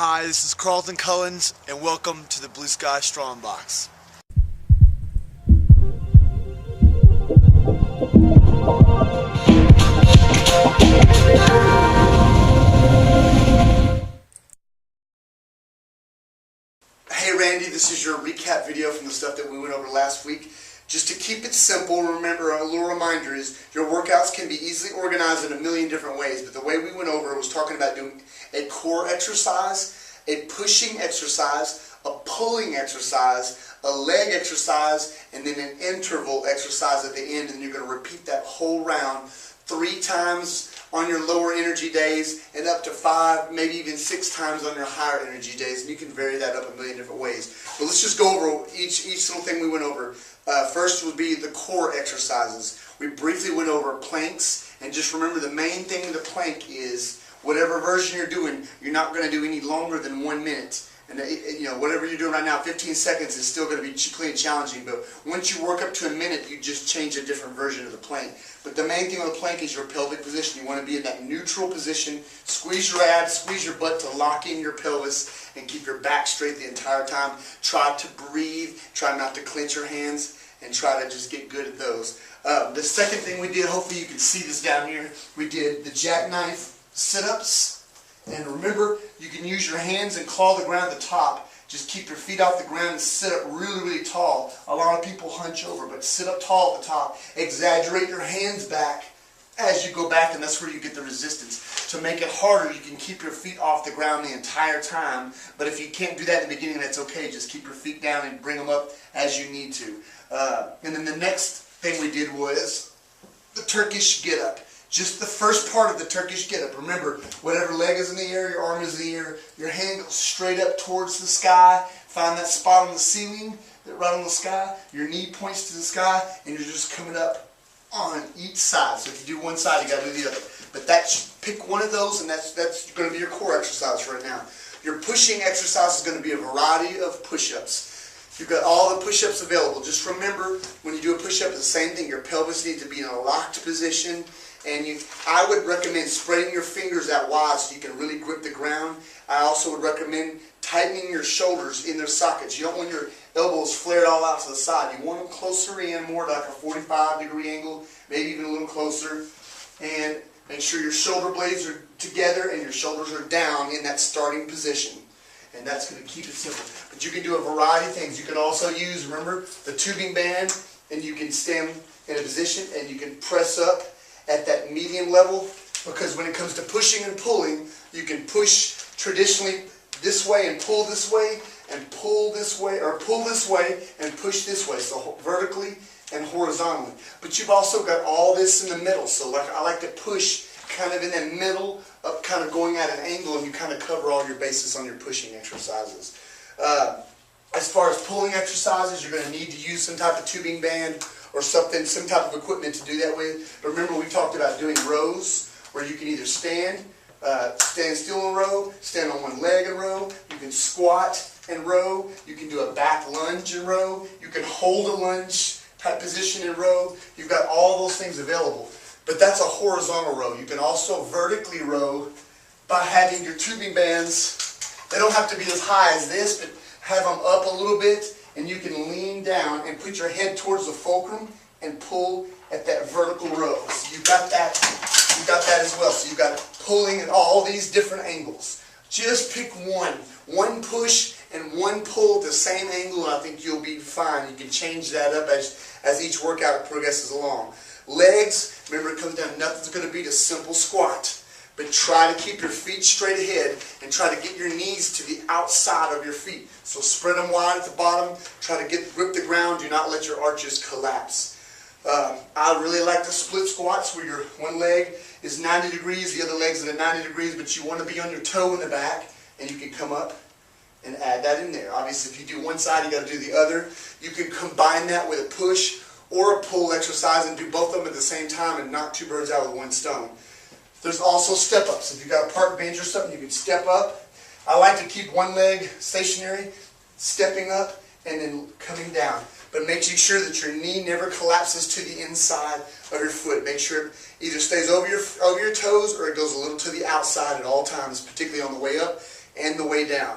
Hi, this is Carlton Cullens, and welcome to the Blue Sky Strong Box. Hey Randy, this is your recap video from the stuff that we went over last week. Just to keep it simple, remember, a little reminder is your workouts can be easily organized in a million different ways, but the way we went over was talking about doing a core exercise, a pushing exercise, a pulling exercise, a leg exercise, and then an interval exercise at the end, and you're going to repeat that whole round 3 times on your lower energy days and up to 5, maybe even 6 times on your higher energy days, and you can vary that up a million different ways. But let's just go over each little thing we went over. First would be the core exercises. We briefly went over planks, and just remember the main thing with the plank is whatever version you're doing, you're not going to do any longer than 1 minute. And whatever you're doing right now, 15 seconds is still going to be clean and challenging. But once you work up to a minute, you just change a different version of the plank. But the main thing with the plank is your pelvic position. You want to be in that neutral position. Squeeze your abs, squeeze your butt to lock in your pelvis, and keep your back straight the entire time. Try to breathe. Try not to clench your hands, and try to just get good at those. The second thing we did, hopefully you can see this down here, we did the jackknife sit-ups. And remember, you can use your hands and claw the ground at the top. Just keep your feet off the ground and sit up really, really tall. A lot of people hunch over, but sit up tall at the top. Exaggerate your hands back as you go back, and that's where you get the resistance. To make it harder, you can keep your feet off the ground the entire time. But if you can't do that in the beginning, that's okay. Just keep your feet down and bring them up as you need to. And then the next thing we did was the Turkish get-up. Just the first part of the Turkish get-up. Remember, whatever leg is in the air, your arm is in the air, your hand goes straight up towards the sky. Find that spot on the ceiling, right on the sky. Your knee points to the sky, and you're just coming up on each side. So if you do one side, you got to do the other. But pick one of those, and that's going to be your core exercise right now. Your pushing exercise is going to be a variety of push-ups. You've got all the push-ups available. Just remember, when you do a push-up, it's the same thing. Your pelvis needs to be in a locked position. And I would recommend spreading your fingers out wide so you can really grip the ground. I also would recommend tightening your shoulders in their sockets. You don't want your elbows flared all out to the side. You want them closer in, more like a 45-degree angle, maybe even a little closer. And make sure your shoulder blades are together and your shoulders are down in that starting position. And that's going to keep it simple. But you can do a variety of things. You can also use, remember, the tubing band, and you can stand in a position and you can press up at that medium level, because when it comes to pushing and pulling, you can push traditionally this way and pull this way, and pull this way, or pull this way and push this way, so vertically and horizontally. But you've also got all this in the middle, so I like to push kind of in the middle, up kind of going at an angle, and you kind of cover all your bases on your pushing exercises. As far as pulling exercises, you're going to need to use some type of tubing band or something, some type of equipment to do that with. But remember, we talked about doing rows where you can either stand still in row, stand on one leg and row, you can squat and row, you can do a back lunge and row, you can hold a lunge type position in row. You've got all those things available. But that's a horizontal row. You can also vertically row by having your tubing bands. They don't have to be as high as this, but have them up a little bit, and you can lean down and put your head towards the fulcrum and pull at that vertical row. So you've got that as well. So you've got pulling at all these different angles. Just pick one push and one pull at the same angle, and I think you'll be fine. You can change that up as each workout progresses along. Legs, remember, it comes down, nothing's going to beat a simple squat. But try to keep your feet straight ahead and try to get your knees to the outside of your feet. So spread them wide at the bottom. Try to grip the ground. Do not let your arches collapse. I really like the split squats where your one leg is 90 degrees, the other leg's at 90 degrees, but you want to be on your toe in the back, and you can come up and add that in there. Obviously, if you do one side, you got to do the other. You can combine that with a push or a pull exercise and do both of them at the same time and knock 2 birds out with 1 stone. There's also step-ups. If you've got a park bench or something, you can step up. I like to keep one leg stationary, stepping up, and then coming down. But make sure that your knee never collapses to the inside of your foot. Make sure it either stays over your toes or it goes a little to the outside at all times, particularly on the way up. and the way down.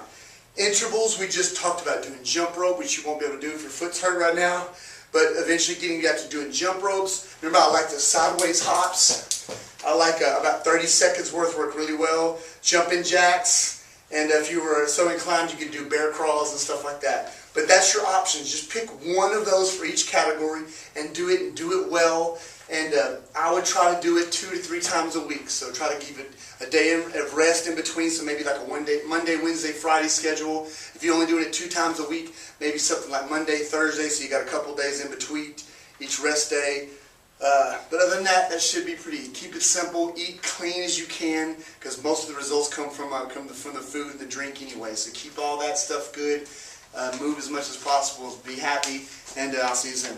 Intervals, we just talked about doing jump rope, which you won't be able to do if your foot's hurt right now, but eventually getting back to doing jump ropes. Remember, I like the sideways hops. I like about 30 seconds worth work really well. Jumping jacks, and if you were so inclined, you could do bear crawls and stuff like that. But that's your options. Just pick one of those for each category and do it well. And I would try to do it 2 to 3 times a week. So try to keep it a day of rest in between. So maybe like a Monday, Wednesday, Friday schedule. If you're only doing it 2 times a week, maybe something like Monday, Thursday. So you got a couple days in between each rest day. But other than that, that should be pretty. Keep it simple. Eat clean as you can, because most of the results come from the food and the drink anyway. So keep all that stuff good. Move as much as possible. Be happy, and I'll see you soon.